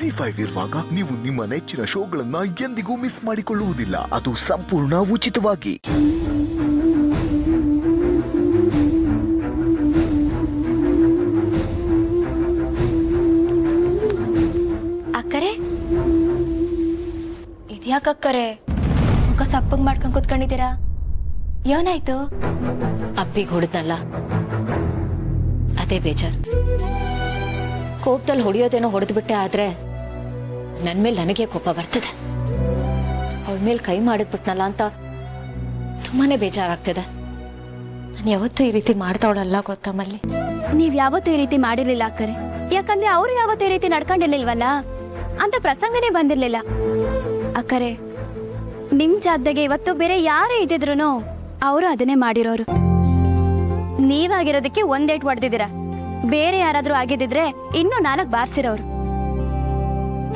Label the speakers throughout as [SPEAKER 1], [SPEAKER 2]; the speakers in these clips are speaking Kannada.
[SPEAKER 1] ZEE5 ಇರುವಾಗ ನೀವು ನಿಮ್ಮ ನೆಚ್ಚಿನ ಶೋಗಳನ್ನ ಎಂದಿಗೂ ಮಿಸ್ ಮಾಡಿಕೊಳ್ಳುವುದಿಲ್ಲ. ಅದು ಸಂಪೂರ್ಣ ಉಚಿತವಾಗಿ.
[SPEAKER 2] ಅಕ್ಕರೆ ಇದ್ಯಾಕಕ್ಕರೆ ಮುಖ ಸಪ್ಪಗ್ ಮಾಡ್ಕೊಂಡ್ ಕೂತ್ಕೊಂಡಿದ್ದೀರಾ? ಏನಾಯ್ತು?
[SPEAKER 3] ಅಪ್ಪಿಗೆ ಹೊಡೆದ್ನಲ್ಲ, ಅದೇ ಬೇಜಾರು. ಕೋಪದಲ್ಲಿ ಹೊಡೆಯೋದೇನೋ ಹೊಡೆದ್ಬಿಟ್ಟೆ, ಆದ್ರೆ ನನ್ ಮೇಲೆ ನನಗೆ ಕೋಪ ಬರ್ತದೆ. ಅವಳ ಮೇಲೆ ಕೈ ಮಾಡಿದ್ಬಿಟ್ನಲ್ಲ ಅಂತ ತುಂಬಾನೇ ಬೇಜಾರಾಗ್ತದೆ. ನಾನು ಯಾವತ್ತೂ ಈ ರೀತಿ ಮಾಡ್ತಾವಳಲ್ಲ ಗೊತ್ತಾ ಮಲ್ಲಿ?
[SPEAKER 2] ನೀವ್ ಯಾವತ್ತೂ ಈ ರೀತಿ ಮಾಡಿರ್ಲಿಲ್ಲ ಅಕ್ಕರೆ. ಯಾಕಂದ್ರೆ ಅವ್ರು ಯಾವತ್ತೂ ಈ ರೀತಿ ನಡ್ಕೊಂಡಿರ್ಲಿಲ್ವಲ್ಲ, ಅಂತ ಪ್ರಸಂಗನೇ ಬಂದಿರ್ಲಿಲ್ಲ. ಅಕ್ಕರೆ, ನಿಮ್ ಜಾಗದಾಗೆ ಇವತ್ತು ಬೇರೆ ಯಾರೇ ಇದ್ದಿದ್ರು ಅವರು ಅದನ್ನೇ ಮಾಡಿರೋರು. ನೀವಾಗಿರೋದಕ್ಕೆ ಒಂದೇಟ್ ಹೊಡೆದಿದ್ದೀರಾ. ಬೇರೆ ಯಾರಾದ್ರೂ ಆಗಿದ್ದಿದ್ರೆ ಇನ್ನೂ 4 ಬಾರ್ಸಿರೋರು.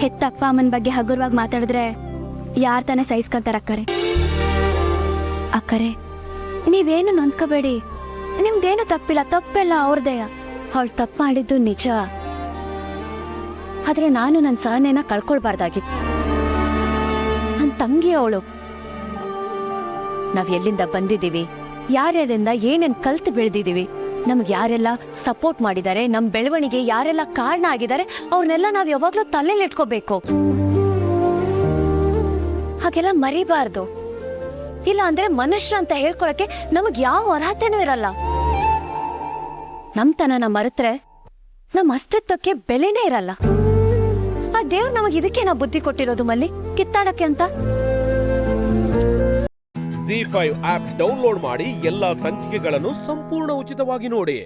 [SPEAKER 2] ಹೆತ್ತ ಅಪ್ಪ ಅಮ್ಮನ ಬಗ್ಗೆ ಹಗುರವಾಗಿ ಮಾತಾಡಿದ್ರೆ ಯಾರ್ ತಾನೇ ಸಹಿಸ್ಕೊಂತಾರ ಅಕ್ಕರೆ. ಅಕ್ಕರೆ, ನೀವೇನು ನೊಂದ್ಕೋಬೇಡಿ. ನಿಮ್ದೇನು ತಪ್ಪಿಲ್ಲ, ತಪ್ಪೆಲ್ಲ ಅವ್ರದೇಯ.
[SPEAKER 3] ಅವಳು ತಪ್ಪು ಮಾಡಿದ್ದು ನಿಜ, ಆದ್ರೆ ನಾನು ನನ್ನ ಸಹನೆನ ಕಳ್ಕೊಳ್ಬಾರ್ದಾಗಿತ್ತು. ನನ್ನ ತಂಗಿ ಅವಳು. ನಾವ್ ಎಲ್ಲಿಂದ ಬಂದಿದ್ದೀವಿ, ಯಾರ್ಯಾರಿಂದ ಏನೇನ್ ಕಲ್ತು ಬೆಳೆದಿದ್ದೀವಿ, ನಮ್ಗೆ ಯಾರೆಲ್ಲ ಸಪೋರ್ಟ್ ಮಾಡಿದ್ದಾರೆ, ನಮ್ ಬೆಳವಣಿಗೆ ಯಾರೆಲ್ಲ ಕಾರಣ ಆಗಿದ್ದಾರೆ, ಅವ್ರನ್ನೆಲ್ಲ ನಾವ್ ಯಾವಾಗ್ಲೂ ತಲೆಯಲ್ಲಿ ಇಟ್ಕೋಬೇಕು. ಹಾಗೆಲ್ಲ ಮರಿಬಾರ್ದು. ಇಲ್ಲ ಅಂದ್ರೆ ಮನುಷ್ಯರು ಅಂತ ಹೇಳ್ಕೊಳಕ್ಕೆ ನಮಗ್ ಯಾವ ಅರ್ಹತೆನೂ ಇರಲ್ಲ. ನಮ್ತನನ ಮರೆತ್ರೆ ನಮ್ ಅಸ್ತಿತ್ವಕ್ಕೆ ಬೆಲೆನೇ ಇರಲ್ಲ. ಆ ದೇವ್ರು ನಮಗ್ ಇದಕ್ಕೆ ನಾ ಬುದ್ಧಿ ಕೊಟ್ಟಿರೋದು ಮಲ್ಲಿ, ಕಿತ್ತಾಡಕ್ಕೆ ಅಂತ.
[SPEAKER 4] ZEE5 ಆಪ್ ಡೌನ್ಲೋಡ್ ಮಾಡಿ ಎಲ್ಲಾ ಸಂಚಿಕೆಗಳನ್ನು ಸಂಪೂರ್ಣ ಉಚಿತವಾಗಿ ನೋಡಿ.